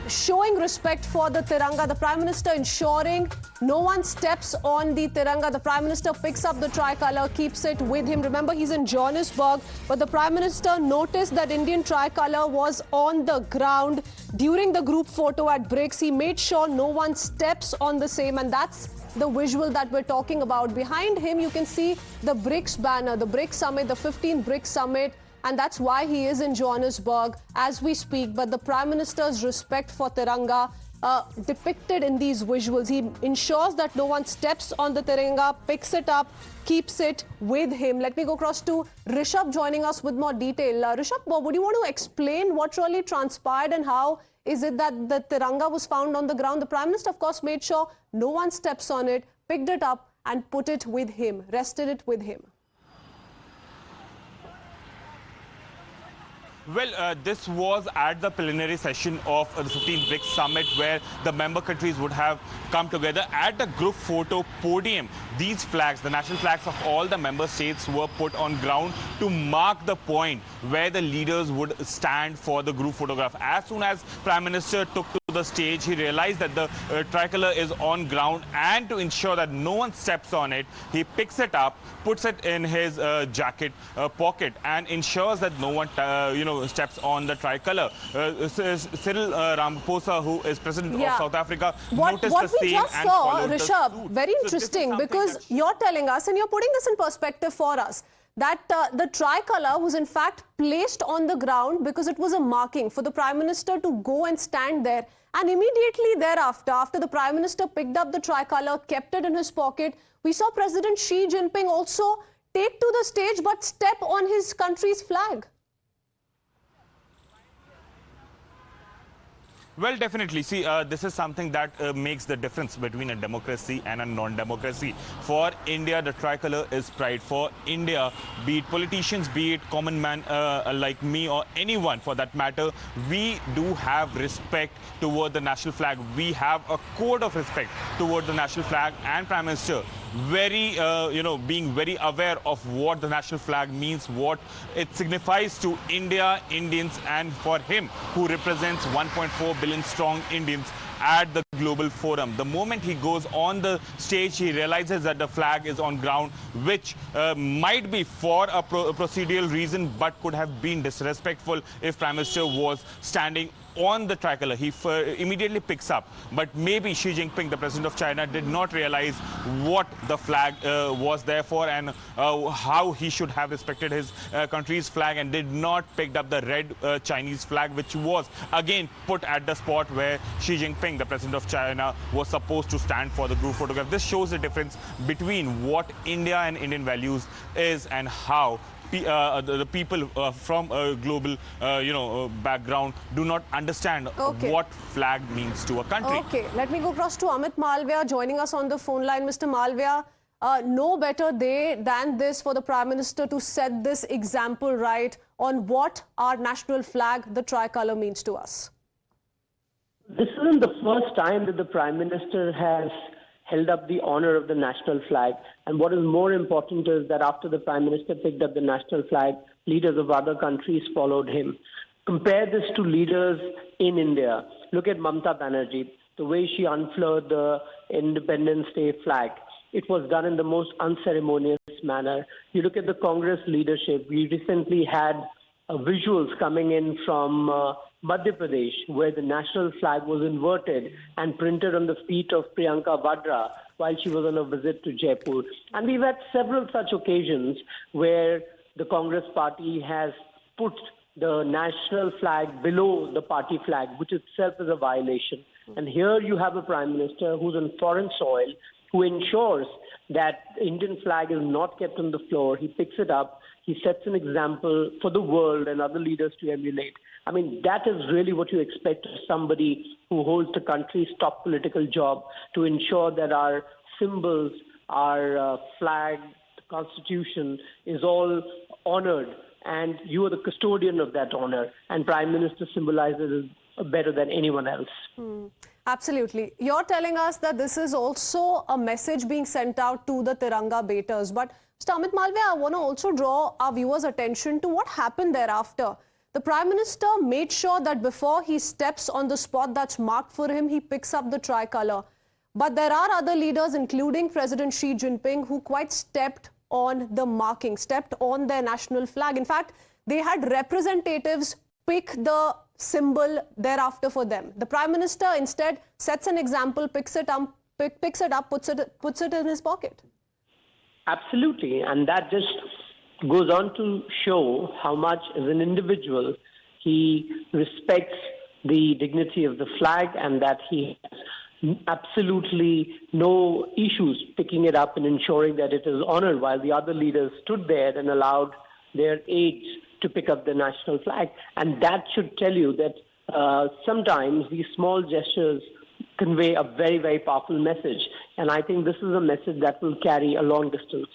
showing respect for the Tiranga. The Prime Minister ensuring no one steps on the Tiranga. The Prime Minister picks up the tricolor, keeps it with him. Remember, he's in Johannesburg, but the Prime Minister noticed that Indian tricolor was on the ground during the group photo at BRICS. He made sure no one steps on the same, and that's the visual that we're talking about. Behind him, you can see the BRICS banner, the BRICS summit, the 15th BRICS summit. And that's why he is in Johannesburg as we speak. But the Prime Minister's respect for Tiranga depicted in these visuals. He ensures that no one steps on the Tiranga, picks it up, keeps it with him. Let me go across to Rishabh joining us with more detail. Rishabh, would you want to explain what really transpired and how is it that the Tiranga was found on the ground? The Prime Minister, of course, made sure no one steps on it, picked it up and put it with him, rested it with him. Well, this was at the preliminary session of the 15th BRICS summit where the member countries would have come together at the group photo podium. These flags, the national flags of all the member states, were put on ground to mark the point where the leaders would stand for the group photograph. As soon as Prime Minister took to the stage, he realized that the tricolor is on ground, and to ensure that no one steps on it, he picks it up, puts it in his jacket pocket and ensures that no one steps on the tricolor. Cyril Ramaphosa, who is president of South Africa, noticed the same and followed the suit. Rishabh, very interesting, because you're telling us and you're putting this in perspective for us that the tricolor was in fact placed on the ground because it was a marking for the Prime Minister to go and stand there. And immediately thereafter, after the Prime Minister picked up the tricolor, kept it in his pocket, we saw President Xi Jinping also take to the stage but step on his country's flag. Well, definitely. See, this is something that makes the difference between a democracy and a non-democracy. For India, the tricolor is pride. For India, be it politicians, be it common man like me or anyone for that matter, we do have respect toward the national flag. We have a code of respect toward the national flag, and Prime Minister very, being very aware of what the national flag means, what it signifies to India, Indians, and for him, who represents 1.4 billion strong Indians at the global forum. The moment he goes on the stage, he realizes that the flag is on ground, which might be for a procedural reason, but could have been disrespectful if Prime Minister was standing on the tricolor. He immediately picks up. But maybe Xi Jinping, the president of China, did not realize what the flag was there for and how he should have respected his country's flag, and did not pick up the red Chinese flag, which was again put at the spot where Xi Jinping, the president of China, was supposed to stand for the group photograph. This shows the difference between what India and Indian values is and how the people from a global, background do not understand what flag means to a country. Okay, let me go across to Amit Malviya joining us on the phone line. Mr. Malviya, no better day than this for the Prime Minister to set this example right on what our national flag, the tricolor, means to us. This isn't the first time that the Prime Minister has held up the honor of the national flag. And what is more important is that after the Prime Minister picked up the national flag, leaders of other countries followed him. Compare this to leaders in India. Look at Mamata Banerjee, the way she unfurled the Independence Day flag. It was done in the most unceremonious manner. You look at the Congress leadership. We recently had visuals coming in from Madhya Pradesh, where the national flag was inverted and printed on the feet of Priyanka Vadra while she was on a visit to Jaipur. And we've had several such occasions where the Congress party has put the national flag below the party flag, which itself is a violation. And here you have a Prime Minister who's on foreign soil, who ensures that the Indian flag is not kept on the floor. He picks it up. He sets an example for the world and other leaders to emulate. I mean, that is really what you expect of somebody who holds the country's top political job, to ensure that our symbols, our flag, the Constitution is all honored, and you are the custodian of that honor. And Prime Minister symbolizes it better than anyone else. Absolutely. You're telling us that this is also a message being sent out to the Tiranga baiters. But Mr. Amit Malviya, I want to also draw our viewers' attention to what happened thereafter. the Prime Minister made sure that before he steps on the spot that's marked for him, he picks up the tricolor. But there are other leaders, including President Xi Jinping, who quite stepped on the marking, stepped on their national flag. In fact, they had representatives pick the symbol thereafter for them. The Prime Minister instead sets an example, picks it up, puts it in his pocket. Absolutely, and that just goes on to show how much, as an individual, he respects the dignity of the flag and that he has absolutely no issues picking it up and ensuring that it is honored, while the other leaders stood there and allowed their aides to pick up the national flag. And that should tell you that sometimes these small gestures convey a very, very powerful message. And I think this is a message that will carry a long distance.